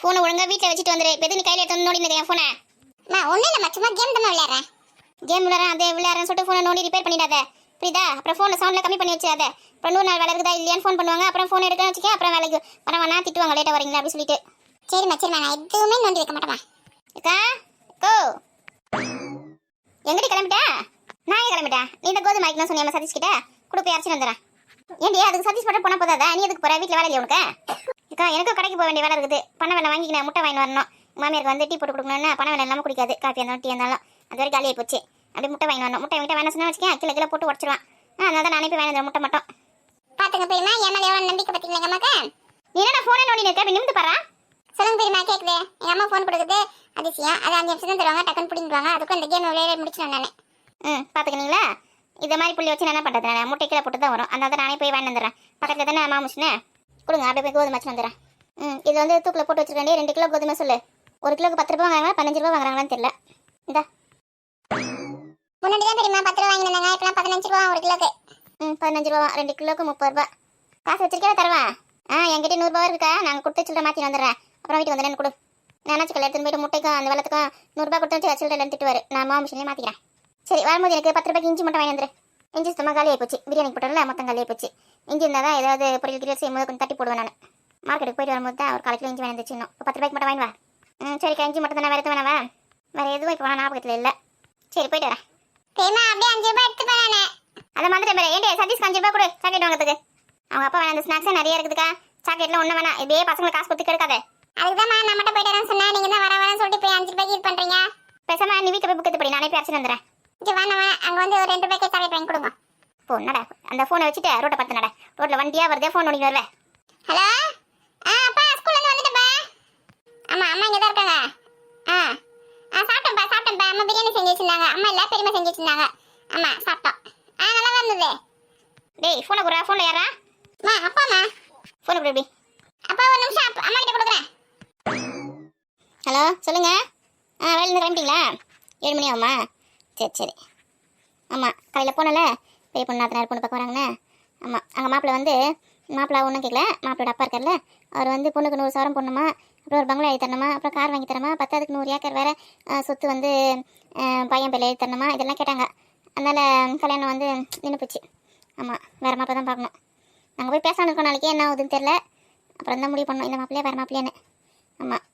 ஃபோனை ஒழுங்கா வீட்டில் வச்சுட்டு வந்துரு. இப்போ எதுக்கு நீ கையில் எடுத்து நோண்டினது என் ஃபோனை? நான் ஒன்றும் இல்லைம்மா, சும்மா கேம் தானே விளையாடுறேன். கேம் விளையாடுறேன் அதே விளையாடுறேன்னு சொல்லிட்டு ஃபோனை நோண்டி ரிப்பேர் பண்ணிடாத, புரியுதா? அப்புறம் ஃபோனில் சவுண்டில் கம்மி பண்ணி வச்சிடாத. அப்புறம் 100 நாள் வேலை இருக்குதா இல்லையான்னு ஃபோன் பண்ணுவாங்க. அப்புறம் ஃபோன் எடுக்கணும்னு வச்சுக்க, அப்புறம் வேலைக்கு வரவானா திட்டுவாங்க, லேட்டாக வரீங்களா அப்படி சொல்லிட்டு. சரிம்மா சரிம்மா, நான் எதுவுமே நோண்டி வைக்க மாட்டேம்மா. அக்கா கோ எங்கிட்ட கிளம்பிட்டா? நான் ஏன் கிளம்பிட்டேன்? நீ இந்த கோதுமை ஆகிக்கணும் சொன்னியாம சதீஷ் கிட்ட கூட போய் அரைச்சி வந்துடுறேன். ஏன்டி அதுக்கு சதீஷ் மட்டும் போனால் போதாதா? நீ எதுக்கு போகிற? வீட்டில் வேலை இல்லையா உனக்கு? அக்கா எனக்கும் கடைக்கு போக வேண்டிய வேலை இருக்குது. பணம் வேலை வாங்கிக்கினேன், முட்டை வாங்கி வரணும். மாமியாருக்கு வந்து டீ போட்டு கொடுக்கணும்னா பணம் வேலை இல்லாமல் குடிக்காது, காஃபி இருந்தாலும் டீ இருந்தாலும். அது வரைக்கும் காலியாகி போச்சு. அப்படியே முட்டை வாங்கி வரணும். முட்டை வாங்கிட்டு வேணா சொன்னா வச்சுக்கேன், கிலோ கிலோ போட்டு உடச்சிடுவான். அதனால தான் நானே போய் வாங்கி முட்டை மட்டும். பாத்துங்க பெரியமா, என் மேல எவ்வளவு நம்பிக்கை பத்தீங்களா எங்க அம்மாக்கு? நீ என்ன ஃபோனே நோண்டி நிற்க? நிமிந்து பாரா. சொல்லுங்க பெரியமா, கேக்குது. எங்க அம்மா ஃபோன் கொடுக்குது அதிசயம். அது 5 நிமிஷம் தான் தருவாங்க, டக்குன்னு பிடிங்கிடுவாங்க. அதுக்கும் இந்த கேம் விளையாட முடிச்சிடும் நானே. பார்த்துக்கினீங்களா? இதை மாதிரி புள்ளி வச்சு நான் என்ன பண்ணுறது? நான் முட்டை கீழே போட்டு தான் வரும். அதனால தான் நானே போய் வாங்கி வந்துடுறேன். பக்கத்தில் தானே மாமுச்சுனே கொடுங்க, அப்படியே போய் கோதுமை வச்சு வந்துடுறேன். இது வந்து தூக்கில் போட்டு வச்சுருக்கேன். 2 கிலோ கோதுமை சொல்லு. 1 கிலோக்கு 10 ரூபா வாங்குறாங்களா 15 ரூபா வாங்குறாங்களான்னு தெரியல. இந்த முன்னாடி தான் தெரியுமா 10 ரூபா வாங்கினாங்க, இப்பலாம் 15 ரூபா 1 கிலோக்கு. 15 ரூபா 2 கிலோக்கு 30 ரூபா. காசு வச்சிருக்கே தருவேன். என்கிட்ட 100 ரூபா இருக்கா? நாங்கள் கொடுத்து சில்லறை மாற்றி வந்துடுறேன். அப்புறம் வீட்டுக்கு வந்துடுறேன் கொடு. நினச்சி கல்யாணம் எடுத்துன்னு போய்ட்டு முட்டைக்கும் அந்த வெள்ளத்துக்கும் 100 ரூபா கொடுத்து வச்சு சில்லறை திட்டுவார். நான் மாமிஷனே மாற்றிக்கிறேன். சரி, வரும்போது எனக்கு 10 ரூபாய்க்கு இஞ்சி மட்டும் வாங்கி வந்துரு. இஞ்சி சுத்தமாக காலியாகி போச்சு. பிரியாணி போட்டோம்ல மொத்தம் காலியாகி போச்சு. இஞ்சி இருந்தால் தான் ஏதாவது பொரியல் கிரியல் செய்யும்போது கொஞ்சம் தட்டி போடுவேன் நான். மார்க்கெட்டுக்கு போயிட்டு வரும்போது தான் ஒரு 1/4 கிலோ இஞ்சி வாங்கி வந்துச்சு. இன்னும் 10 ரூபாய்க்கு மட்டும் வாங்கி வா. சரிக்கா, இஞ்சி மட்டும் தானே, வேறு எதுவும் வேணாவா? வேறு எதுவும் இப்போ வேணா ஞாபகத்தில் இல்லை. சரி போயிட்டு வரேன். பெரியமா அப்படியே 5 ரூபாய் எடுத்து போறானே. அதை மாதிரி பேர் ஏன்டி சதீஷ்க்கு 5 ரூபாய் கொடு சாக்லேட் வாங்கிறதுக்கு. அவங்க அப்பா வேணா அந்த ஸ்நாக்ஸே நிறைய இருக்குதுக்கா. சாக்லேட்லாம் ஒன்றும் வேணாம். இதே பசங்களை காசு கொடுத்து கெடுக்காத. அதுக்குதான் நான் மட்டும் போயிட்டு வரேன்னு சொன்னேன். நீங்க தான் வரேன்னு சொல்லிட்டு போய் 5 ரூபாய்க்கு இது பண்றீங்க. பேசாம நீ வீட்டை போய் புக்கத்து படி, நானே போய் அரைச்சி வந்துடுறேன். இது வேணாம், அங்க வந்து ஒரு 2 ரூபாய்க்கு சாக்லேட் வாங்கி கொடுங்க. போ நட. அந்த ஃபோனை வச்சுட்டு ரோட்டை பார்த்து நட. ரோட்டில் வண்டியா வருதே, ஃபோன் நோடி வருவேன். ஹலோ, அப்பா ஸ்கூல்ல இருந்து வந்துட்டேன்ப்பா. ஆமா அம்மா இங்க தான் இருக்காங்க. சாப்பிட்டேன்ப்பா. அம்மா பிரியாணி செஞ்சு வச்சிருந்தாங்க. அம்மா இல்ல பெரியம்மா செஞ்சு வச்சிருந்தாங்க. ஆமா சாப்பிட்டோம். நல்லா தான் இருந்தது. டேய் ஃபோனை குடுறா. ஃபோனில் யாரா? அப்பாம்மா. ஃபோனை கொடு இப்படி. அப்பா ஒரு நிமிஷம் அம்மா கிட்ட கொடுக்குறேன். ஹலோ சொல்லுங்க. வேலையிலேருந்து கிளம்பிட்டீங்களா? 7 மணி ஆகுமா? சரி. ஆமாம், காலையில் போனல பெரிய பொண்ணு நாத்தனார் பொண்ணு பார்க்க வராங்கண்ணே. ஆமாம், அங்கே மாப்பிள்ளை வந்து மாப்பிள்ளை ஒன்றும் கேட்கல. மாப்பிள்ளோட அப்பா இருக்கார்ல, அவர் வந்து பொண்ணுக்கு 100 சவரம் போடணுமா, அப்புறம் ஒரு பங்களா எழுதி தரணுமா, அப்புறம் கார் வாங்கி தரமா, 10க்கு 100 ஏக்கர் வேறு சொத்து வந்து பையன் பேர் எழுதி தரணுமா, இதெல்லாம் கேட்டாங்க. அதனால் கல்யாணம் வந்து நின்று போச்சு. ஆமாம், வேறு மாப்பிள்ளை தான் பார்க்கணும். நாங்கள் போய் பேசலான்னு இருக்கோம். நாளைக்கு என்ன ஆகுதுன்னு தெரில. அப்புறம் தான் முடிவு பண்ணோம், இந்த மாப்பிள்ளையா வேறு மாப்பிள்ளையான்னு. ஆமாம்.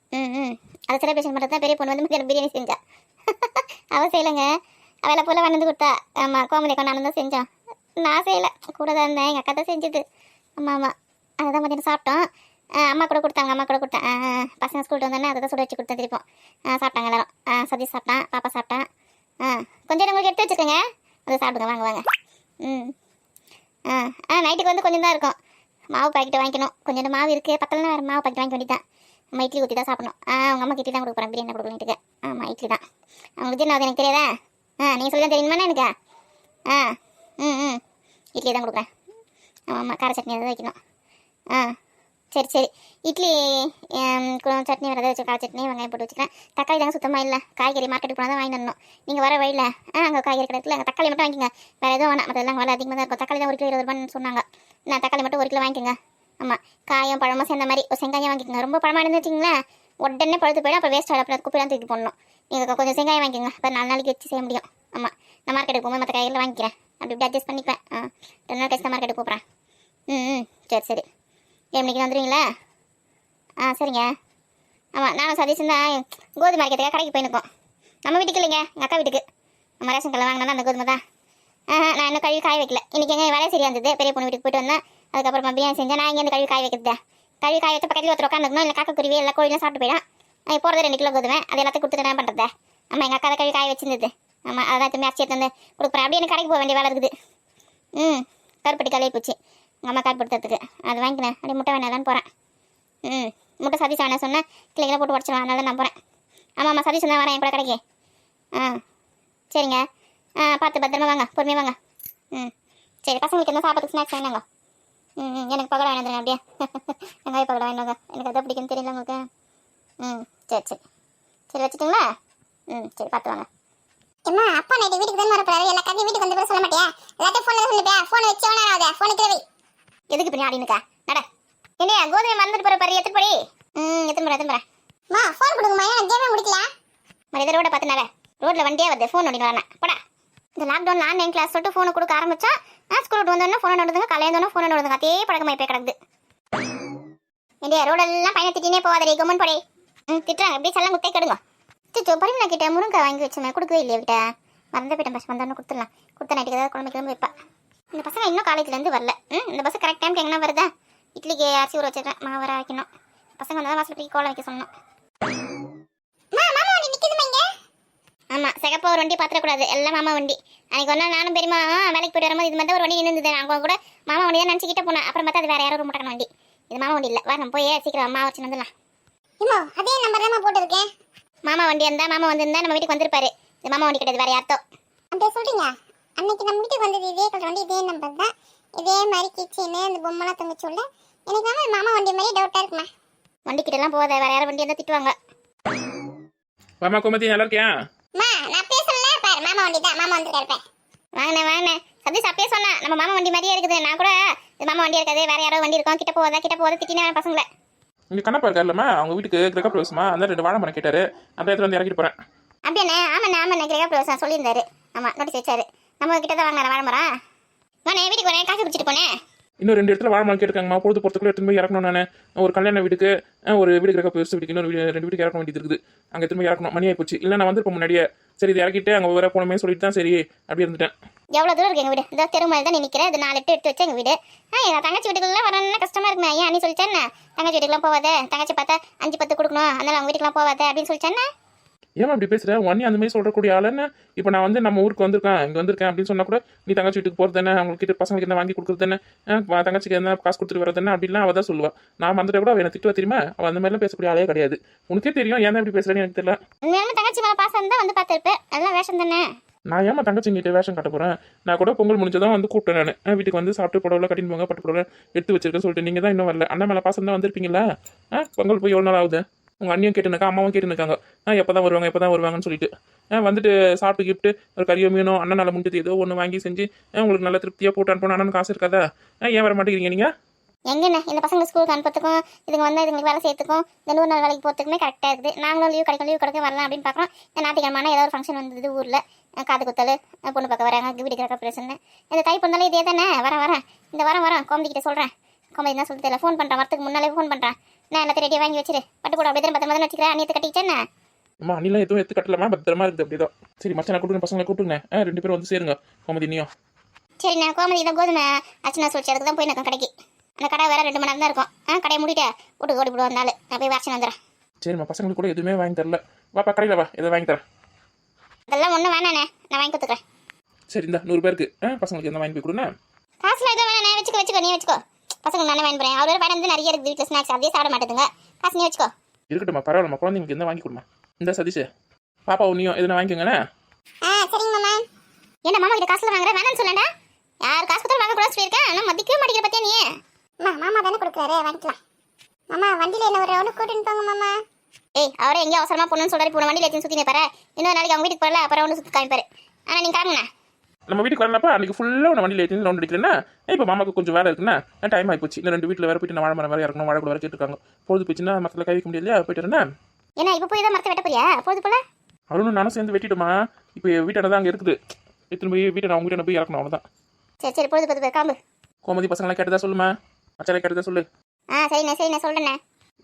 அதை செலிப்ரேஷன் பண்ணுறது தான் பெரிய பொண்ணு வந்து பிரியாணி செஞ்சா. அவள் செய்யலைங்க, அவளை போல் வந்து கொடுத்தா. ஆமாம், கோமலி கொண்டாந்து தான் செஞ்சோம். நான் செய்யலை, கூட தான் இருந்தேன். எங்கள் அக்கா தான் செஞ்சுது. ஆமாம், அதை தான் மதியம் சாப்பிட்டோம். அம்மா கூட கொடுத்தேன். பசங்க ஸ்கூல்ட்டு வந்தோன்னே அதை தான் சுட வச்சு கொடுத்தேன். திருப்போம் சாப்பிட்டாங்க எல்லாரும். சதீஷ் சாப்பிட்டான், பாப்பா சாப்பிட்டான். கொஞ்சம் உங்களுக்கு எடுத்து வச்சுக்கோங்க, அதை சாப்பிடுங்க. வாங்க. நைட்டுக்கு வந்து கொஞ்சம் தான் இருக்கும். மாவு பாக்கெட்டு வாங்கிக்கணும். கொஞ்சம் மாவு இருக்குது, பக்கத்துலாம் வேறு மாவு பாக்கெட் வாங்கி வேண்டியதான். நம்ம இட்லி ஊற்றி தான் சாப்பிடணும். அவங்க அம்மா இட்லி தான் கொடுக்குறேன், பிரியாணி கொடுக்கலாம் வீட்டுக்கு. ஆமாம், இட்லி தான். அவங்களுக்கு என்ன எனக்கு தெரியாதா? நீங்கள் சொல்லி தான் தெரியுமாண்ணா எனக்கு? இட்லி தான் கொடுக்குறேன். ஆமாம், கார சட்னி எதாவது வைக்கணும். சரி. இட்லி சட்னி வேறு எதாவது வச்சு, கார சட்னி வெங்காயம் போட்டு வச்சுக்கிறேன். தக்காளி தாங்க சுத்தமாக இல்லை. காய்கறி மார்க்கெட்டுக்கு போனால் தான் வாங்கி வரணும். நீங்கள் வர வழியில் அங்கே காய்கறி கடை இருக்குல்ல, அங்கே தக்காளி மட்டும் வாங்கிக்கோங்க. வேறு எதுவும் வேணாம், மற்றெல்லாம் வேலை அதிகமாக தான் இருக்கும். தக்காளி தான் 1 கிலோ 20 ரூபான்னு சொன்னாங்க. நான் தக்காளி மட்டும் 1 கிலோ வாங்கிக்கோங்க. ஆமாம், காயும் பழமும் சேர்ந்த மாதிரி ஒரு செங்காயம் வாங்கிக்கோங்க. ரொம்ப பழமாக இருந்து வச்சிங்களேன் உடனே பழுத்து போயிடும். அப்புறம் வேஸ்ட் ஆகிடும். அப்புறம் குப்பையெல்லாம் தூக்கி போடணும். நீங்கள் கொஞ்சம் செங்காயம் வாங்கிக்கோங்க. இப்போ 4 நாளைக்கு வச்சு செய்ய முடியும். ஆமாம், நான் மார்க்கெட்டுக்கு போகும்போது மற்ற காய்கறிலாம் வாங்கிக்கிறேன். அப்படி அட்ஜஸ்ட் பண்ணிப்பேன். 2 நாள் கழிச்சு தான் மார்க்கெட்டுக்கு கூப்பிட்றேன். சரி 7 மணிக்கு வந்துடுவீங்களா? சரிங்க. ஆமாம், நானும் சதீஷும் தான் கோதுமை மார்க்கெட்டுக்காக கடைக்கு போயிருக்கோம். நம்ம வீட்டுக்கு இல்லைங்க, எங்கள் அக்கா வீட்டுக்கு. நம்ம ரேஷன் கடையில் வாங்கினா அந்த கோதுமை தான். நான் இன்னும் கழுவி காய வைக்கல. இன்றைக்கி எங்கே வேலையை சரியாக இருந்தது. பெரிய பொண்ணு வீட்டுக்கு போய்ட்டு வந்தேன். அதுக்கப்புறமா பிரியாணி செஞ்சேன். நான் இங்கேருந்து கழுவி காய வைக்கிறது. கழுவி காய வச்சு பக்கத்தில் ஒருத்தர் உட்காந்துக்கணும். இல்லை காக்கா குருவி எல்லாம் கோழிலாம் சாப்பிட்டு போயிடும். போகிறது 2 கிலோ கோதுமை. அது எல்லாத்தையும் கொடுத்துட்டு என்ன பண்ணுறது? ஆமாம், எங்கள் அக்கா தான் கழுவி காய வச்சிருந்தது. ஆமாம், அதான் திரும்பி அரிசி எடுத்து வந்து கொடுக்குறேன். அப்படியே எனக்கு கடைக்கு போக வேண்டிய வேலை இருக்குது. கருப்பட்டி கலையை போச்சு எங்கள் அம்மா கார் கொடுத்ததுக்கு. அது வாங்கினேன். அப்படியே முட்டை வேணாலான்னு போகிறேன். முட்டை சதீஷ் வேணா சொன்னேன். கிளைகளை போட்டு உடச்சிடுவான். அதனால தான் நான் போகிறேன். ஆமாம், சதீஷ் தான் வரேன் என் கூட கடைக்கு. சரிங்க. பார்த்து பத்திரமா வாங்க, பொறுமையாக வாங்க. சரி, பசங்களுக்கு என்ன சாப்பிட்றதுக்கு ஸ்நாக்ஸ் வேணாங்க. எனக்கு பகடை வேணுந்துருங்க. அப்படியே வெங்காய பகடை வேணுங்க. எனக்கு அதை பிடிக்குன்னு தெரியல உங்களுக்கு. சரி வச்சுட்டுங்களா? சரி, பார்த்து வாங்க. அம்மா அப்பா நைட்டு வீட்டுக்கு தான் வரப்போறாரு. எல்லா கதையும் வீட்டுக்கு வந்து சொல்ல மாட்டியா? எல்லாத்தையும் ஃபோன்ல சொல்லிப்பியா? ஃபோன் வச்சு எவனா ஆகுது? ஃபோன் கிளவி எதுக்கு பின்னாடி ஆடினுக்கா? நட. என்னையா கோதுமை மறந்துட்டு போகிற பாரு. எத்தனை படி? எத்தனை முறை ஃபோன் கொடுங்கம்மா நான் கேமே முடிக்கல மரியாதை ரோட பார்த்துனால ரோட்ல வண்டியே வருது ஃபோன் நோண்டிட்டு வரேன் போடா. இந்த லாக்டவுன் ஆன்லைன் கிளாஸ் சொல்லிட்டு ஃபோனை கொடுக்க ஆரம்பிச்சா ஸ்கூல் விட்டு வந்தோடனே ஃபோனை நோடுதுங்க, கல்யாணம் ஃபோனை நோடுதுங்க, அதே பழக்கமாக இப்போ கிடக்குது. இந்தியா ரோடெல்லாம் பையனை திட்டினே போவாதே கவர்மெண்ட் போடே. திட்டுறாங்க எப்படி செல்லாம் குத்தே கெடுங்க. திட்டு பரிமளா கிட்ட முருங்கை வாங்கி வச்சுமே கொடுக்கவே இல்லையா கிட்ட மறந்து போயிட்டேன். பஸ் வந்தோன்னு கொடுத்துடலாம். கொடுத்த நைட்டுக்கு ஏதாவது குழம்பு கிளம்பி வைப்பா. இந்த பசங்க இன்னும் காலேஜ்லேருந்து வரல. இந்த பஸ் கரெக்ட் டைமுக்கு எங்கன்னா வருதா? இட்லிக்கு அரிசி ஊற வச்சிருக்கேன், மாவு வர வைக்கணும். பசங்க வந்தால் வாசல் போய் கோலம் வைக்க சொன்னோம். ஆமாம் சிகப்பா ஒரு வண்டி பார்த்துடக்கூடாது, எல்லாம் மாமா வண்டி. அன்றைக்கி ஒரு நாள் நானும் பெரியமா வேலைக்கு போய்ட்டு வரும்போது இது மாதிரி ஒரு வண்டி இருந்தது. அவங்க கூட மாமா வண்டி தான் நினச்சிக்கிட்டே போனேன். அப்புறம் பார்த்தா அது வேறு யாரும் முட்டக்கணும் வண்டி. இது மாமா வண்டி இல்லை. வா நம்ம போய் சீக்கிரம் அம்மா வச்சு வந்துடலாம். இம்மா அதே நம்பர் தான் போட்டுருக்கேன். மாமா வண்டி இருந்தால் மாமா வந்திருந்தா நம்ம வீட்டுக்கு வந்திருப்பாரு. இது மாமா வண்டி கிடையாது, வேறு யார்த்தோ. அப்படியே சொல்றீங்க. அன்னைக்கு நம்ம வீட்டுக்கு வந்தது இதே கலர் வண்டி, இதே நம்பர் தான், இதே மாதிரி கிச்சனு அந்த பொம்மைலாம் தங்கச்சுள்ள. எனக்கு மாமா வண்டி மாதிரி டவுட்டாக இருக்குமா. வண்டி கிட்டலாம் போகாத, வேறு யாரும் வண்டி இருந்தால் திட்டுவாங்க. வாமா கோமதி நல்லா இருக்கியா? மா நான் பேசல பாரு, மாமா வண்டி தான், மாமா வந்துருக்காரு. வாங்கினே சதீஷ் அப்பயே சொன்னா நம்ம மாமா வண்டி மாதிரியே இருக்குது. நான் கூட இது மாமா வண்டி இருக்காது, வேற யாரோ வண்டி இருக்கும், கிட்ட போகாத திட்டினே பசங்களை. இங்கே கண்ணப்பா இருக்காருல்லம்மா, அவங்க வீட்டுக்கு கிரக பிரவேசமா அந்த 2 வாழை மரம் கேட்டாரு. அந்த இடத்துல வந்து இறக்கிட்டு போகிறேன். அப்படியாண்ணே? ஆமாண்ணே கிரக பிரவேசம் சொல்லியிருந்தாரு. ஆமாம் நோட்டீஸ் வச்சாரு. நம்ம கிட்ட தான் வாங்கினார வாழை மரம். வாண்ணே வீட்டுக்கு வரேன், காஃபி குடிச்சிட்டு போனேன். இன்னும் 2 இடத்துல வாழை மரம் கேட்டுருக்காங்கம்மா. பொழுது போகிறதுக்குள்ள எடுத்துன்னு போய் இறக்கணும். நான் ஒரு கல்யாண வீட்டுக்கு, ஒரு வீடு கிரக பிரவேச வீட்டுக்கு, இன்னொரு 2 வீட்டுக்கு இறக்க வேண்டியது இருக்குது. அங்கே திரும்ப இறக்கணும். மணி ஆகி போச்சு. இல்லை நான் வந்திருப்பேன் முன்னாடியே. சரி இது இறக்கிட்டு அங்கே வர போனமே சொல்லிட்டு தான் சரி அப்படி இருந்துட்டேன். எவ்வளோ தூரம் இருக்கு எங்கள் வீடு? இந்த தெருமலை தான் நிற்கிறேன். இது 4 எடுத்து வச்சு எங்கள் வீடு. என் தங்கச்சி வீட்டுக்குலாம் வரணும்னா கஷ்டமா இருக்குமே. ஏன் நீ சொல்லிச்சேன்னு தங்கச்சி வீட்டுக்குலாம் போவாத, தங்கச்சி பார்த்தா 5-10 கொடுக்கணும், அதனால அவங்க வீட்டுக்குலாம் போவாத அப்படின்னு சொல்லிச்சேன்னு. ஏன் அப்படி பேசுகிறேன்? ஒன்னி அந்த மாதிரி சொல்லக்கூடிய ஆளுன்னு இப்போ நான் வந்து நம்ம ஊருக்கு வந்திருக்கேன், இங்கே வந்திருக்கேன் அப்படின்னு சொன்னால் கூட நீ தங்கச்சி வீட்டுக்கு போகிறது தானே, அவங்கக்கிட்ட பசங்களுக்கு என்ன வாங்கி கொடுக்குறது தானே, தங்கச்சிக்கு என்ன காசு கொடுத்துட்டு வரது தானே அப்படிலாம் அவள் தான் சொல்லுவாள். நான் வந்துட்டு கூட அவள் என்ன திட்டுவா தெரியுமா? அவள் அந்த மாதிரிலாம் பேசக்கூடிய ஆளே கிடையாது. உனக்கே தெரியும் ஏன் இப்படி பேசுகிறேன்னு எனக்கு தெரியல. உண்மையான தங்கச்சி மேலே பாசம் இருந்தால் வந்து பார்த்துருப்பேன். அதெல்லாம் வேஷம் தானே. நான் ஏமா தங்கச்சிங்கிட்ட வேஷம் கட்ட போகிறேன்? நான் கூட பொங்கல் முடிஞ்சதான் வந்து கூப்பிட்டேன். நான் வீட்டுக்கு வந்து சாப்பிட்டு புடவை கட்டின்னு போங்க, பட்டு புடவை எடுத்து வச்சிருக்கேன்னு சொல்லிட்டு நீங்கள் தான் இன்னும் வரல. அண்ணன் மேலே பாசம் தான் வந்திருப்பீங்களா? பொங்கல் போய் எவ்வளோ நாள் ஆகுது? உங்கள் அண்ணியும் கேட்டுருக்கா, அம்மாவும் கேட்டுருக்காங்க. எப்போ தான் வருவாங்கன்னு சொல்லிட்டு வந்துட்டு சாப்பிட்டு கிஃப்ட்டு ஒரு கறியோ மீனோ அண்ணனால் முடிஞ்சது ஏதோ ஒன்று வாங்கி செஞ்சு உங்களுக்கு நல்ல திருப்தியாக போட்டு அனுப்பணும். அண்ணனுக்கு காசு இருக்காதா? ஏன் வர மாட்டேங்கிறீங்க நீங்கள்? எங்கண்ணே இந்த பசங்க ஸ்கூலுக்கு அனுப்பத்துக்கும் இதுங்க வந்து இதுங்களுக்கு வேலை செய்யறதுக்கும் இந்த 100 நாள் வேலைக்கு போகிறதுக்குமே கரெக்டாக இருக்குது. நாங்களும் லீவ் கிடைக்க வரலாம் அப்படின்னு பார்க்குறோம். இந்த ஞாயிற்றுக்கிழமை ஏதோ ஒரு ஃபங்க்ஷன் வந்தது ஊரில், காது குத்தல், பொண்ணு பார்க்க வராங்க, வீடு கிடக்க பிரச்சனை. இந்த தை பொண்ணாலும் இதே தானே. வரேன் இந்த வாரம் கோமதிக்கிட்ட சொல்கிறேன். கோமதி தான் சொல்லிட்டு ஃபோன் பண்ணுறேன், வரத்துக்கு முன்னாலே ஃபோன் பண்ணுறேன். நான் எல்லாத்தையும் ரெடியாக வாங்கி வச்சிரு, பட்டு கூட அப்படியே பத்திரமா தான் வச்சுக்கிறேன். அண்ணியத்தை கட்டிச்சேன்னு அம்மா அண்ணிலாம் எதுவும் எடுத்து கட்டலாமா? பத்திரமா இருக்குது அப்படிதான். சரி மச்சான் கூப்பிடுங்க, பசங்களை கூப்பிட்டுங்க. 2 பேரும் வந்து சேருங்க கோமதி நீயும். சரி நான் கோமதி இதை கோதுமை அர்ச்சனா சொல்லிச்சு, அதுக்கு தான் போய் நான் கடைக்கு. அந்த கடை வேறு 2 மணி நேரம் தான் இருக்கும். கடையை மூடிட்டு வீட்டுக்கு ஓடி போடுவோம். வந்தாலும் நான் போய் வாட்சி வந்துடுறேன். சரிம்மா பசங்களுக்கு கூட எதுவுமே வாங்கி தரல. வாப்பா கடையில் வா, எதை வாங்கி தரேன். அதெல்லாம் ஒன்றும் வேணாண்ணே, நான் வாங்கி கொடுத்துக்கிறேன். சரி இந்த 100 பேருக்கு பசங்களுக்கு எந்த வாங்கி போய் கொடுண்ணே. காசுல எதுவும் வேணாண்ணே, வச்சுக்கோ நீ வச்சுக்கோ. பசங்க நானே வாங்கி போகிறேன். அவர் படம் வந்து நிறைய இருக்குது வீட்டில் ஸ்நாக்ஸ், அதே சாப்பிட மாட்டேதுங்க. காசு நீ வச்சுக்கோ. இருக்கட்டும்மா பரவாயில்லம்மா, குழந்தைங்களுக்கு எந்த வாங்கி கொடுமா. இந்த சதீஷ் பாப்பா நீயும் எதுனா வாங்கிக்கோங்கண்ணே. சரிங்க மாமா. என்ன மாமா கிட்ட காசுல வாங்குறேன் வேணான்னு சொல்லண்டா. யார் காசு கொடுத்தாலும் வாங்க கூட சொல்லியிருக்கேன். ஆனால் மதிக்கவே மாட்டேங்கிற பற்றியா நீ? மாமா தானே கொடுக்குறாரு, வாங்கிக்கலாம். மாமா வண்டியில் என்ன ஒரு ரவுண்டு கூட்டின்னு போங்க மாமா. அவரே எங்கேயோ அவசரமாக போகணும்னு சொல்கிறாரு. இப்போ வண்டியில் எடுத்து சுற்றி நிற்பாரு. இன்னொரு நாளைக்கு அவங்க வீட்டுக்கு போகல, அப்புறம் ஒன்று சுற்றி காமிப்பாரு. ஆனால் நீங்கள் கிளம்புங்கண்ணா. நம்ம வீட்டுக்கு வரலப்பா அன்றைக்கி ஃபுல்லாக நான் வண்டியில் ஏற்றி ரவுண்ட் அடிக்கிறேன்னா இப்போ மாமாக்கு கொஞ்சம் வேலை இருக்குண்ணா. டைம் ஆகிப்போச்சு. இன்னும் 2 வீட்டில் வேறு போயிட்டு நான் வாழை மரம் வேறு இறக்கணும், வாழை கூட வேறு கேட்டுருக்காங்க. பொழுது போச்சுன்னா மரத்தில் கை வைக்க முடியலையா? போயிட்டுறேன்னா ஏன்னா இப்போ போய் தான் மரத்தை வெட்ட போறியா? போது போல அவனும் நானும் சேர்ந்து வெட்டிடுமா. இப்போ வீட்டான தான் அங்கே இருக்குது. எடுத்துன்னு போய் வீட்டை நான் உங்கள் வீட்டை போய் இறக்கணும், அவ்வளோதான். சரி பொழுது காம்பு. கோமதி பசங்களாம் கேட்டதா சொல்லுமா, மச்சாலாம் கேட்டதா சொல்லு. சரிண்ணே சொல்கிறேண்ணே.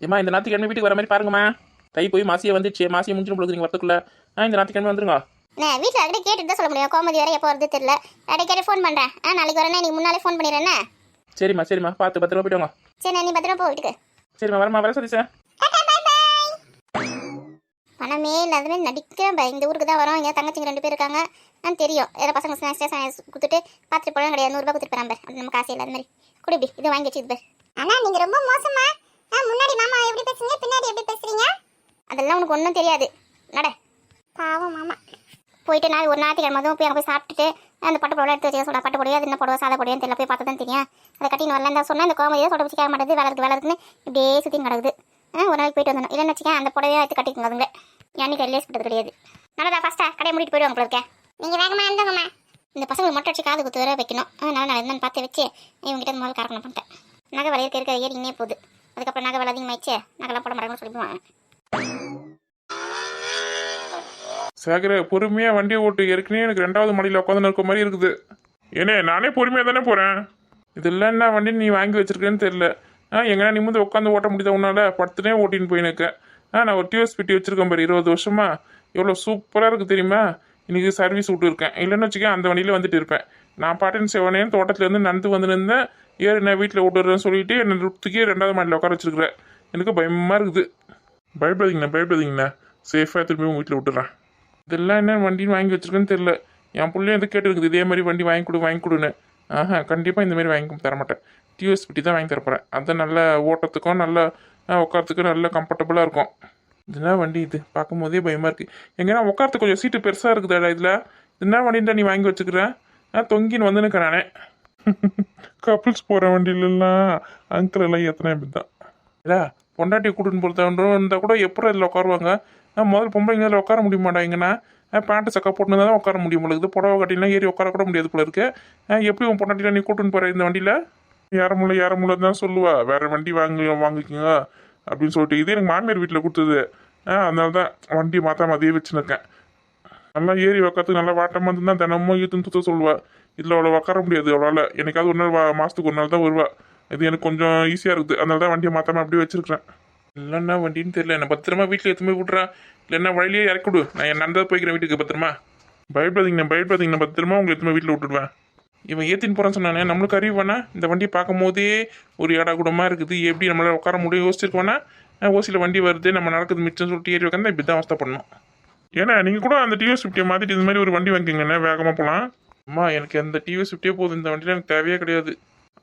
ஏம்மா இந்த ஞாயிற்றுக்கிழமை வீட்டுக்கு வர மாதிரி பாருங்கம்மா. தை போய் மாசியை வந்துச்சு, மாசியை முடிஞ்சுன்னு பொழுது நீங்கள் வரத்துக்குள்ள இந்த ஞாயிற்றுக்கிழமை வந்துருங்க. வீட்டில் அடிக்கடி கேட்டுட்டு தான் சொல்ல முடியும். கோமதி வேறு எப்போ வருது தெரியல. அடிக்கடி ஃபோன் பண்ணுறேன். நாளைக்கு வரேண்ணே, நீ முன்னாலே ஃபோன் பண்ணிடுறேண்ணே. சரிம்மா பார்த்து பத்திரமா போயிட்டு வாங்க. சரி நீ பத்திரமா போ வீட்டுக்கு. சரிம்மா வர சதீஷா. பணமே இல்லாதமே நடிக்கிறேன். இந்த ஊருக்கு தான் வரோம். இங்கே தங்கச்சிங்க 2 பேர் இருக்காங்க. தெரியும் ஏதோ பசங்க ஸ்நாக்ஸ் கொடுத்துட்டு பார்த்துட்டு போகலாம் கிடையாது. 100 ரூபா கொடுத்துட்டு போகிறான். அது நம்ம காசு இல்லாத மாதிரி கூட இப்படி இதை வாங்கி வச்சு பேர். அண்ணா நீங்க ரொம்ப மோசமா. முன்னாடி மாமா எப்படி பேசுறீங்க, பின்னாடி எப்படி பேசுறீங்க? அதெல்லாம் உனக்கு ஒன்றும் தெரியாது. நட பாவம் மாமா. போயிட்டு நான் ஒரு ஞாயிற்றுக்கிழமை அதுவும் போய் அங்கே போய் சாப்பிட்டுட்டு அந்த பட்டு புடவை எடுத்து வச்சு சொல்ல. பட்டு புடவை அது என்ன புடவை சாதா புடவைன்னு தெரியல. போய் பார்த்து தான் தெரியும். அதை கட்டின்னு வரல இந்த சொன்னால் இந்த கோமதியை சொல்ல வச்சு கேட்க மாட்டேது. வேலை இருக்குன்னு இப்படியே சுற்றி கிடக்குது. ஒரு நாளைக்கு போயிட்டு வந்தோம். இல்லைன்னு வச்சுக்கேன் அந்த புடவையை எடுத்து கட்டிக்கோங்க. அதுங்களே என்னைக்கு ரிலேஸ் பண்ணுறது கிடையாது. நல்லா ஃபஸ்ட்டாக கடையை மூடிட்டு போயிடுவாங்க போல இருக்கேன். நீங்கள் வேகமாக இருந்தோங்கம்மா. இந்த பசங்களுக்கு மட்டும் வச்சு காது குத்து வர வைக்கணும். அதனால நான் என்னன்னு பார்த்து வச்சு இவங்ககிட்ட முதல்ல கரெக்டாக பண்ணிட்டேன். நகை விலை இருக்க ஏறிங்கன்னே போகுது. அதுக்கப்புறம் நகை விலை அதிகமாகிடுச்சு, நகைலாம் போட மாட்டாங்கன்னு சொல்லிடுவாங்க. சேகர பொறுமையாக வண்டியை ஓட்டு. ஏற்கனவே எனக்கு 2வது மாடியில் உட்காந்து இருக்க மாதிரி இருக்குது. ஏனே நானே பொறுமையாக தானே போகிறேன். இதெல்லாம் என்ன வண்டி நீ வாங்கி வச்சிருக்கேன்னு தெரியல. எங்கன்னா நிமிந்து உட்காந்து ஓட்ட முடியுதா உன்னால? படுத்துனே ஓட்டின்னு போயினுக்கேன். நான் ஒரு டிவிஎஸ் பிடி வச்சிருக்கேன் பாரு, 20 வருஷமா. எவ்வளோ சூப்பராக இருக்குது தெரியுமா? இன்னைக்கு சர்வீஸ் விட்டு இருக்கேன். இல்லைன்னு வச்சுக்கேன் அந்த வண்டியில் வந்துட்டு இருப்பேன். நான் பாட்டின் செவனேன்னு தோட்டத்துலேருந்து நடந்து வந்து நின்றேன். நான் வீட்டில் விட்டுறேன்னு சொல்லிட்டு என்னை தூக்கி 2வது மாடியில் உட்கார வச்சிருக்கிறேன். எனக்கு பயமாக இருக்குது. பயப்படாதீங்கண்ணா சேஃபாக திரும்பி உங்கள் வீட்டில் விட்டுறேன். இதெல்லாம் என்ன வண்டின்னு வாங்கி வச்சிருக்கேன்னு தெரியல. என் பிள்ளையும் எது கேட்டுருக்குது, இதே மாதிரி வண்டி வாங்கி கொடுன்னு. கண்டிப்பாக இந்த மாதிரி வாங்கி தரமாட்டேன். டிவிஎஸ் பிடி தான் வாங்கி தரப்போகிறேன். அது நல்ல ஓட்டத்துக்கும் நல்ல உட்காரத்துக்கும் நல்ல கம்ஃபர்டபுளாக இருக்கும். இதுனா வண்டி இது பார்க்கும் போதே பயமாக இருக்குது. எங்கன்னா உட்காரத்துக்கு கொஞ்சம் சீட்டு பெருசாக இருக்குதாடா இதில். என்ன வண்டின்டா நீ வாங்கி வச்சுக்கிறேன்? தொங்கின்னு வந்து நிற்கிறேன் நானே. கப்புள்ஸ் போகிற வண்டியிலலாம் அங்கிள் எல்லாம் எத்தனை இப்படி தான் இல்லை. பொண்டாட்டி கூட்டின்னு போகிறதா இருந்தால் கூட எப்போ இதில் உட்காருவாங்க? முதல்ல பொம்பளைங்க இதில் உட்கார முடியுமாடா? எங்கன்னா பேண்ட்டு சக்கா போட்டுன்னு தான் உட்கார முடியும் போல இருக்குது. புடவை கட்டிலாம் ஏறி உட்கார கூட முடியாது போல இருக்கு. எப்படி உன் பொண்டாட்டிலாம் நீ கூட்டின்னு போகிற இந்த வண்டியில்? யாரமுள்ள தான் சொல்லுவா, வேறு வண்டி வாங்கிக்கோங்க அப்படின்னு சொல்லிட்டு. இது எனக்கு மாமியார் வீட்டில் கொடுத்தது. அதனால தான் வண்டி மாற்றாம அதையே வச்சுருக்கேன். நல்லா ஏறி உட்காரத்துக்கு நல்லா வாட்டமாக இருந்து தான் தினமும் ஈத்துன்னு சுற்ற சொல்லுவா. இதில் அவ்வளோ உட்கார முடியாது அவளால். எனக்காவது ஒரு நாள் மாதத்துக்கு ஒரு நாள் தான் வருவா. இது எனக்கு கொஞ்சம் ஈஸியாக இருக்குது. அதனால தான் வண்டியை மாற்றாம அப்படியே வச்சுருக்கிறேன். இல்லைன்னா வண்டின்னு தெரியல. என்ன பத்திரமா வீட்டில் எடுத்துமே விட்றா. இல்லைன்னா வழியிலேயே இறக்கி விடு. நான் நடந்தா போய்க்கிறேன் வீட்டுக்கு பத்திரமா. பயப்படாதீங்கண்ணா பத்திரமா உங்களை எடுத்துமே வீட்டில் விட்டுடுவேன். இவன் ஏற்றின்னு போகிறான்னு சொன்னானே, நம்மளுக்கு அறிவானா? இந்த வண்டியை பார்க்கும் போதே ஒரு இடா கூடமாக இருக்குது. எப்படி நம்மளால் உட்கார முடியும் யோசிச்சிருக்கோன்னா? ஓசியில் வண்டி வருது, நம்ம நடக்குது மிச்சம் சொல்லிட்டு ஏறி உட்காந்து இப்படி தான் அவஸ்தை பண்ணணும். ஏன்னா நீங்கள் கூட அந்த டிவிஎஸ் 50 மாற்றிட்டு இந்த மாதிரி ஒரு வண்டி வாங்கிக்கோங்கண்ணே, வேகமாக போகலாம். அம்மா எனக்கு அந்த டிவிஎஸ் 50 போதும். இந்த வண்டியில் எனக்கு தேவையே கிடையாது.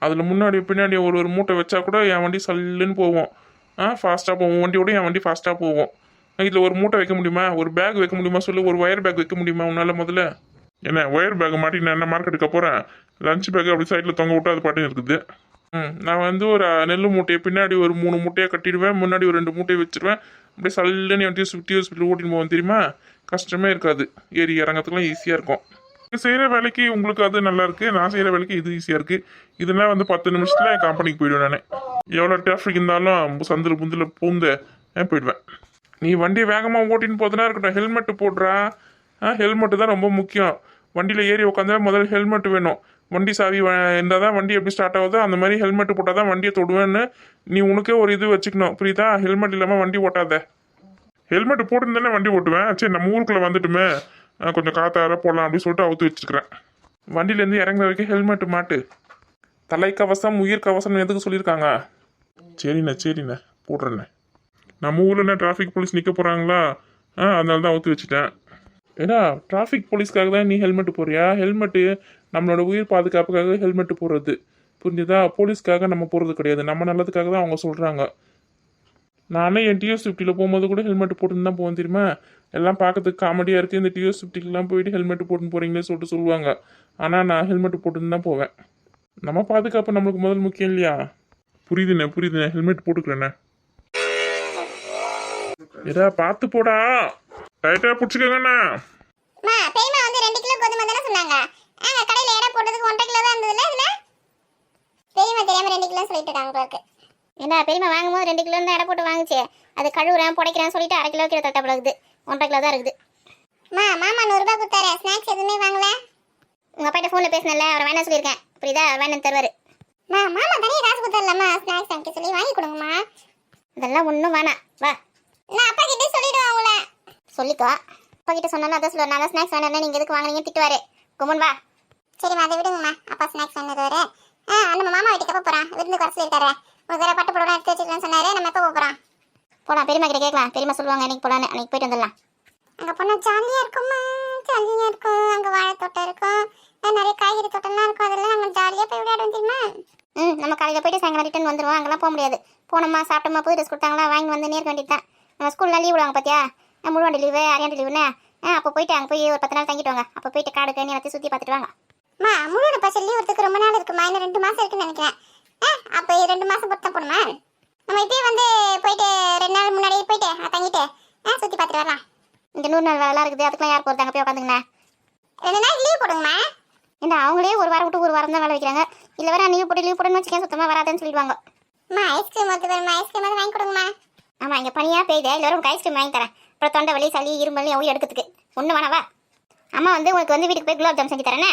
அதில் முன்னாடி பின்னாடி ஒரு மூட்டை வச்சா கூட என் வண்டி சல்லுன்னு போவோம். ஃபாஸ்ட்டாக போவோம். வண்டியோட என் வண்டி ஃபாஸ்ட்டாக போவோம். இதில் ஒரு மூட்டை வைக்க முடியுமா? ஒரு பேக் வைக்க முடியுமா சொல்லு? ஒரு ஒயர் பேக் வைக்க முடியுமா உன்னால்? முதல்ல என்ன ஒயர் பேக் மாட்டி நான் என்ன மார்க்கெட்டுக்கு போகிறேன்? லஞ்ச் பேக் அப்படி சைடில் தொங்க விட்டு அது பாட்டுன்னு இருக்குது. நான் வந்து ஒரு நெல் மூட்டையை பின்னாடி ஒரு 3 மூட்டையை கட்டிடுவேன். முன்னாடி ஒரு 2 மூட்டையை வச்சுருவேன். அப்படியே சல்லுன்னு என் டிவிஎஸ் ஓட்டின்னு போவேன் தெரியுமா? கஷ்டமே இருக்காது. ஏறி இறங்கிறதுக்குலாம் ஈஸியாக இருக்கும். செய்கிற வேலைக்கு உங்களுக்கு அது நல்லா இருக்குது. நான் செய்கிற வேலைக்கு இது ஈஸியாக இருக்குது. இதெல்லாம் வந்து 10 நிமிஷத்தில் என் கம்பெனிக்கு போயிடுவேன். நான் எவ்வளோ டிராஃபிக் இருந்தாலும் சந்தில் புந்தில் பூந்து போயிடுவேன். நீ வண்டி வேகமாக ஓட்டின்னு போதுனா இருக்கட்டும், ஹெல்மெட்டு போடுறா. ஹெல்மெட்டு தான் ரொம்ப முக்கியம். வண்டியில் ஏறி உட்காந்தா முதல்ல ஹெல்மெட் வேணும். வண்டி சாவி இருந்தால் தான் வண்டி எப்படி ஸ்டார்ட் ஆகுதோ அந்த மாதிரி ஹெல்மெட்டு போட்டால் தான் வண்டியை தொடுவேன்னு நீ உனக்கே ஒரு இது வச்சுக்கணும். புரியுதா? ஹெல்மெட் இல்லாமல் வண்டி ஓட்டாத. ஹெல்மெட் போட்டுருந்தானே வண்டி ஓட்டுவேன். சரி நம்ம ஊருக்குள்ளே வந்துட்டுமே கொஞ்சம் காத்தார போடலாம் அப்படின்னு சொல்லிட்டு அவுத்து வச்சுருக்கிறேன். வண்டியிலேருந்து இறங்குற வரைக்கும் ஹெல்மெட்டு மாட்டு. தலைக்கவசம் உயிர் கவசம் எதுக்கு சொல்லியிருக்காங்க? சரிண்ணே போடுறேண்ணே. நம்ம ஊரில் என்ன டிராஃபிக் போலீஸ் நிற்க போகிறாங்களா? அதனால தான் அவுத்து வச்சுட்டேன். ஏன்னா டிராஃபிக் போலீஸ்க்காக தான் நீ ஹெல்மெட்டு போடுறியா? ஹெல்மெட்டு நம்மளோட உயிர் பாதுகாப்புக்காக ஹெல்மெட்டு போடுறது, புரிஞ்சுதா? போலீஸ்க்காக நம்ம போடுறது கிடையாது. நம்ம நல்லதுக்காக தான் அவங்க சொல்கிறாங்க. நானே என் டிவிஎஸ் 50 போகும்போது கூட ஹெல்மெட் போட்டுன்னு தான் போவேன் தெரியுமா? எல்லாம் பார்க்கறதுக்கு காமெடியாக இருக்குது. இந்த டிவிஎஸ் 50 போயிட்டு ஹெல்மெட் போட்டுன்னு போகிறீங்களே சொல்லிட்டு சொல்லுவாங்க. ஆனால் நான் ஹெல்மெட் போட்டுன்னு தான் போவேன். நம்ம பாதுகாப்பு நம்மளுக்கு முதல் முக்கியம் இல்லையா? புரியுதுண்ணே ஹெல்மெட் போட்டுக்கிறேண்ணே. ஏதா பார்த்து போடா, டைட்டாக பிடிச்சிக்கோங்கண்ணா. பெரியமா வந்து 2 கிலோ கோதுமை தானே சொன்னாங்க. கடையில் எடை போட்டதுக்கு 1.5 கிலோ தான் இருந்ததுல இதுல. பெரியமா தெரியாம 2 கிலோ சொல்லிட்டு இருக்காங்க உங்களுக்கு. ஏன்னா பெரியமா வாங்கும்போது 2 கிலோ தான் எடை போட்டு வாங்குச்சு. அது கழுவுறேன் புடைக்கிறேன்னு சொல்லிட்டு 1/2 கிலோ கீழே தட்டப்பட இருக்குது. 1.5 கிலோ தான் இருக்குது. மாமா 100 ரூபாய் கொடுத்தாரு. ஸ்நாக்ஸ் எதுவுமே வாங்கல. உங்கள் அப்பாட்ட ஃபோனில் பேசினல, அவரை வேணாம் சொல்லியிருக்கேன். புரியுதா? வேணும் தருவார். மாமா தனியாக காசு கொடுத்தாருலம்மா ஸ்நாக்ஸ் வாங்கி சொல்லி வாங்கி கொடுங்கம்மா. அதெல்லாம் ஒன்றும் வேணாம். வா, நான் அப்பா கிட்டே சொல்லிடுவேன் உங்களை. சொல்லிக்கோ. அப்பா கிட்ட சொன்னாலும் அதான் சொல்லுவார். நான் தான் ஸ்நாக்ஸ் வேணாம் நீங்கள் எதுக்கு வாங்கினீங்க திட்டுவார். கும்மன் வா. சரிம்மா அதை விடுங்கம்மா. அப்பா ஸ்நாக்ஸ் வாங்கிடுவாரு. நம்ம மாமா வீட்டுக்கு எப்போ போகிறான்? விருந்து குறை சொல்லியிருக்காரு. உங்களுக்கு வேறு பட்டு புடவை எடுத்து வச்சுக்கலான்னு சொன்னாரு. நம்ம எப்போ போகிறோம்? போகலாம். பெரியமா கிட்ட கேட்கலாம். பெரியமா சொல்லுவாங்க அன்றைக்கி போகலான்னு. அன்றைக்கி போயிட்டு வந்துடலாம். அங்கே போனால் ஜாலியாக இருக்கும்மா. ஜாலியாக இருக்கும். அங்கே வாழை தோட்டம் இருக்கும், நிறைய காய்கறி தோட்டம்லாம் இருக்கும். அதெல்லாம் நாங்கள் ஜாலியாக போய் விளையாடுவோம் தெரியுமா? நம்ம காலையில் போயிட்டு சாயங்காலம் ரிட்டன் வந்துடுவோம். அங்கெல்லாம் போக முடியாது. போனோமா சாப்பிட்டோமா புது ட்ரெஸ் கொடுத்தாங்களா வாங்கி வந்து நேர்க்க வேண்டியது தான். நம்ம ஸ்கூல்லாம் லீவ் விடுவாங்க பார்த்தியா? முழுவாண்டி லீவு அரையாண்டு லீவுன்னு. அப்போ போயிட்டு அங்கே போய் ஒரு 10 நாள் தங்கிட்டு வாங்க. அப்போ போயிட்டு காடு கண்ணி எல்லாத்தையும் சுற்றி பார்த்துட்டு வாங்க. முழுவட பசங்க லீவ் வரதுக்கு ரொம்ப நாள் இருக்குமா? இன்னும் 2 மாதம் இருக்குன்னு நினைக்கிறேன். அப்போ 2 மாதம் பொறுத்த போடுமா? நம்ம இப்பயே வந்து போயிட்டு 2 நாள் முன்னாடியே போயிட்டு தங்கிட்டு சுற்றி பார்த்துட்டு வரலாம். இங்கே 100 நாள் வேலை இருக்குது. அதுக்கெல்லாம் யார் போகிறது? அங்கே போய் உட்காந்துங்கண்ணா. 2 நாள் லீவ் போடுங்கம்மா. ஏன்னா அவங்களே ஒரு வாரம் விட்டு ஒரு வாரம் தான் வேலை வைக்கிறாங்க. இல்லை வேற லீவ் போட்டுன்னு வச்சுக்கேன் சுத்தமாக வராதுன்னு சொல்லிடுவாங்க. ஐஸ்கிரீம் வந்து வருமா? ஐஸ்கிரீம் வந்து வாங்கி கொடுங்கம்மா. ஆமாம், இங்கே பனியாக பெய்யுது. இல்லை உங்களுக்கு ஐஸ்கிரீம் வாங்கி தரேன். அப்புறம் தொண்டை வலி சளி இருமல் எவ்வளோ எடுக்கிறதுக்கு ஒன்று வேணாவா அம்மா வந்து உனக்கு வந்து வீட்டுக்கு போய் குலாப் ஜாம் செஞ்சு தரேனே.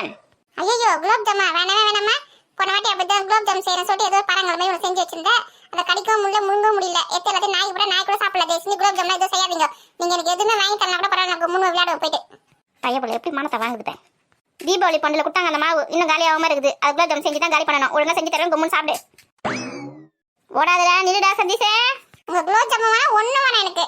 ஐயோ குலோப் ஜாமா வேணாமா போன வாட்டி அப்படிதான் குலோப் ஜாம் செய்யறேன் சொல்லிட்டு ஏதோ பழங்கள் மாதிரி ஒன்று செஞ்சு வச்சிருந்தேன். அதை கடிக்கவும் முடியல முழுங்கவும் முடியல. எத்த எல்லாத்தையும் நாய் கூட சாப்பிடல. தயவுசெஞ்சு குலோப் ஜாம்லாம் எதுவும் செய்யாதீங்க. நீங்க எனக்கு எதுவுமே வாங்கி தரலாம் கூட பரவாயில்ல. எனக்கு முன்னு விளையாட போயிட்டு பையன் எப்படி மானத்தை வாங்குதுட்டேன். தீபாவளி பண்டில் கொடுத்தாங்க அந்த மாவு இன்னும் காலி ஆகாம இருக்குது. அது குலாப் ஜாம் செஞ்சு தான் காலி பண்ணணும். ஒழுங்கா செஞ்சு தரேன் கும்முன்னு சாப்பிடு. ஓடாதடா நில்லுடா சதீஷே. உங்க குலோப் ஜாமுன் வேணா ஒன்றும் வேணாம் எனக்கு.